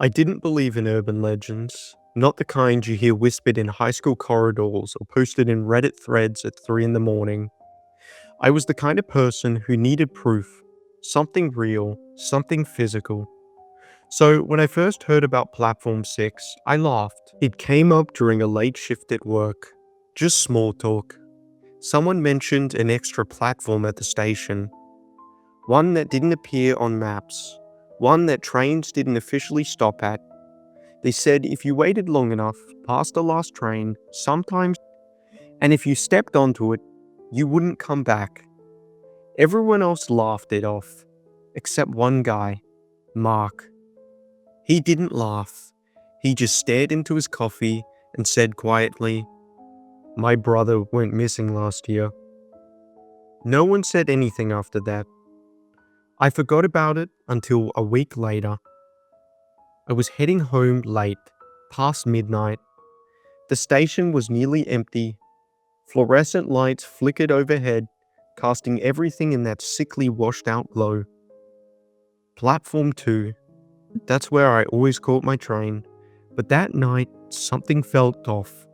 I didn't believe in urban legends, not the kind you hear whispered in high school corridors or posted in Reddit threads at 3 in the morning. I was the kind of person who needed proof, something real, something physical. So when I first heard about Platform 6, I laughed. It came up during a late shift at work. Just small talk. Someone mentioned an extra platform at the station. One that didn't appear on maps. One that trains didn't officially stop at. They said if you waited long enough past the last train, sometimes, and if you stepped onto it, you wouldn't come back. Everyone else laughed it off, except one guy, Mark. He didn't laugh. He just stared into his coffee and said quietly, "My brother went missing last year." No one said anything after that. I forgot about it until a week later. I was heading home late, past midnight. The station was nearly empty. Fluorescent lights flickered overhead, casting everything in that sickly washed-out glow. Platform 2. That's where I always caught my train. But that night, something felt off.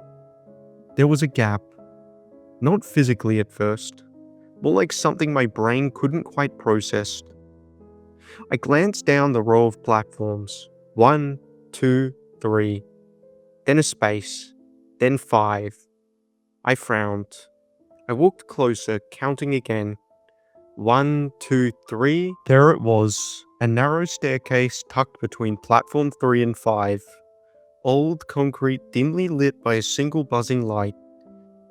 There was a gap. Not physically at first. More like something my brain couldn't quite process. I glanced down the row of platforms. 1, 2, 3. Then a space. Then 5. I frowned. I walked closer, counting again. 1, 2, 3. There it was. A narrow staircase tucked between platform 3 and 5. Old concrete, dimly lit by a single buzzing light.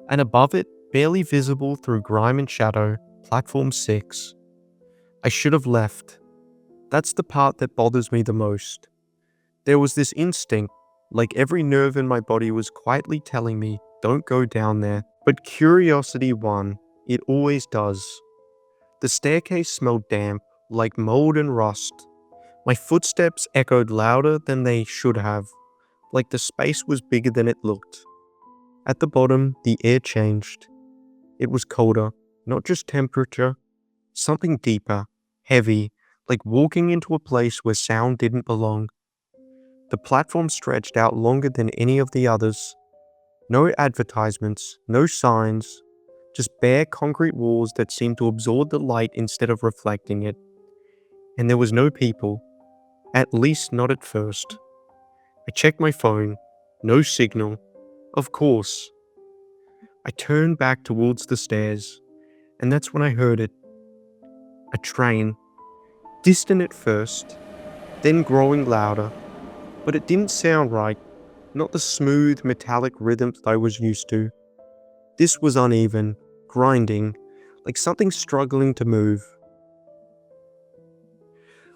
And above it, barely visible through grime and shadow, platform 6. I should have left. That's the part that bothers me the most. There was this instinct, like every nerve in my body was quietly telling me, don't go down there. But curiosity won. It always does. The staircase smelled damp, like mold and rust. My footsteps echoed louder than they should have, like the space was bigger than it looked. At the bottom, the air changed. It was colder, not just temperature, something deeper, heavy, like walking into a place where sound didn't belong. The platform stretched out longer than any of the others. No advertisements, no signs, just bare concrete walls that seemed to absorb the light instead of reflecting it. And there was no people, at least not at first. I checked my phone, no signal. Of course. I turned back towards the stairs, and that's when I heard it. A train. Distant at first, then growing louder, but it didn't sound right, not the smooth, metallic rhythm that I was used to. This was uneven, grinding, like something struggling to move.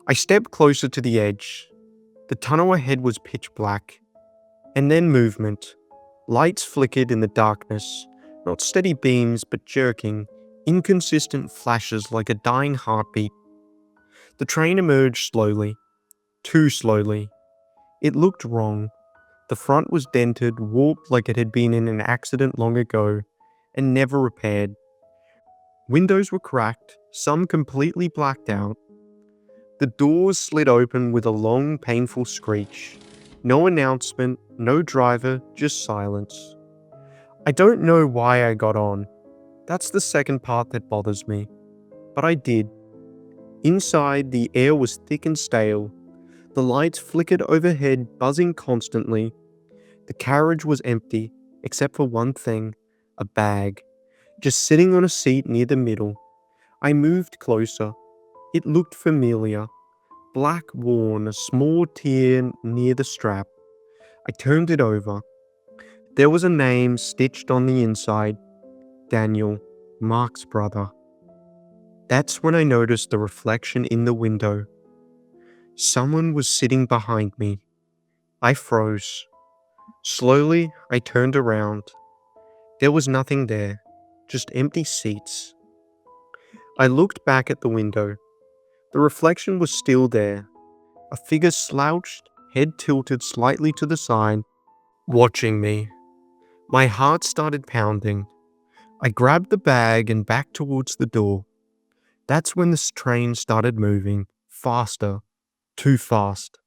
I stepped closer to the edge. The tunnel ahead was pitch black. And then movement. Lights flickered in the darkness, not steady beams but jerking, inconsistent flashes like a dying heartbeat. The train emerged slowly. Too slowly. It looked wrong. The front was dented, warped like it had been in an accident long ago, and never repaired. Windows were cracked, some completely blacked out. The doors slid open with a long, painful screech. No announcement, no driver, just silence. I don't know why I got on. That's the second part that bothers me. But I did. Inside, the air was thick and stale. The lights flickered overhead, buzzing constantly. The carriage was empty, except for one thing, a bag, just sitting on a seat near the middle. I moved closer. It looked familiar. Black worn, a small tear near the strap. I turned it over. There was a name stitched on the inside. Daniel, Mark's brother. That's when I noticed the reflection in the window. Someone was sitting behind me. I froze. Slowly, I turned around. There was nothing there, just empty seats. I looked back at the window. The reflection was still there. A figure slouched, head tilted slightly to the side, watching me. My heart started pounding. I grabbed the bag and backed towards the door. That's when the train started moving, faster, too fast.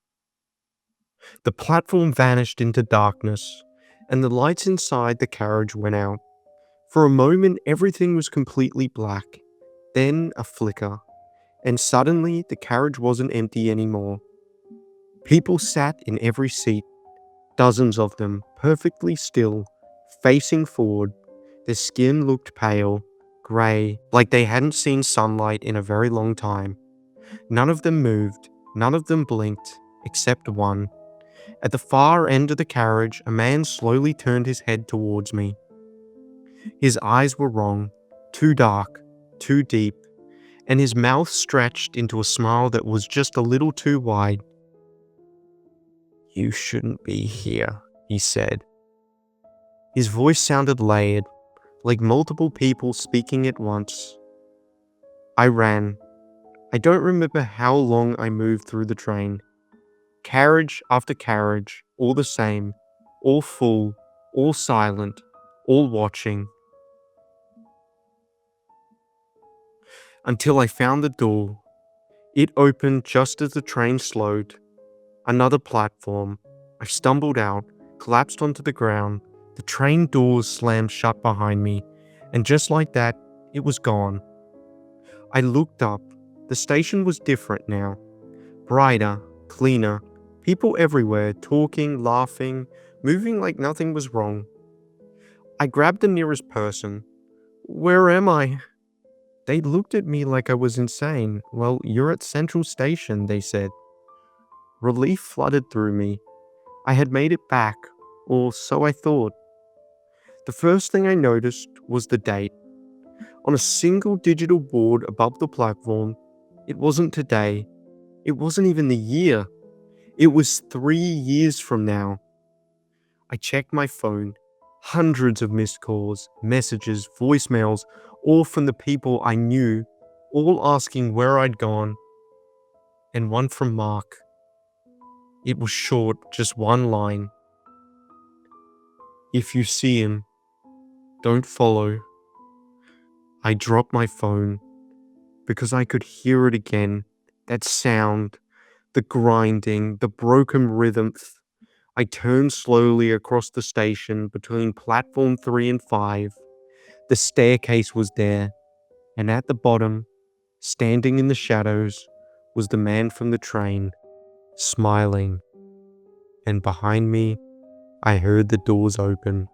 The platform vanished into darkness, and the lights inside the carriage went out. For a moment, everything was completely black, then a flicker, and suddenly the carriage wasn't empty anymore. People sat in every seat, dozens of them, perfectly still, facing forward. Their skin looked pale, grey, like they hadn't seen sunlight in a very long time. None of them moved, none of them blinked, except one. At the far end of the carriage, a man slowly turned his head towards me. His eyes were wrong, too dark, too deep, and his mouth stretched into a smile that was just a little too wide. "You shouldn't be here," he said. His voice sounded layered, like multiple people speaking at once. I ran. I don't remember how long I moved through the train. Carriage after carriage, all the same, all full, all silent, all watching. Until I found the door. It opened just as the train slowed. Another platform. I stumbled out, collapsed onto the ground. The train doors slammed shut behind me, and just like that, it was gone. I looked up. The station was different now. Brighter, cleaner, people everywhere, talking, laughing, moving like nothing was wrong. I grabbed the nearest person. "Where am I?" They looked at me like I was insane. "Well, you're at Central Station," they said. Relief flooded through me. I had made it back, or so I thought. The first thing I noticed was the date. On a single digital board above the platform, it wasn't today. It wasn't even the year. It was 3 years from now. I checked my phone. Hundreds of missed calls, messages, voicemails, all from the people I knew, all asking where I'd gone. And one from Mark. It was short, just one line. "If you see him, don't follow." I dropped my phone because I could hear it again. That sound, the grinding, the broken rhythm. I turned slowly across the station between platform 3 and 5. The staircase was there, and at the bottom, standing in the shadows, was the man from the train, smiling. And behind me, I heard the doors open.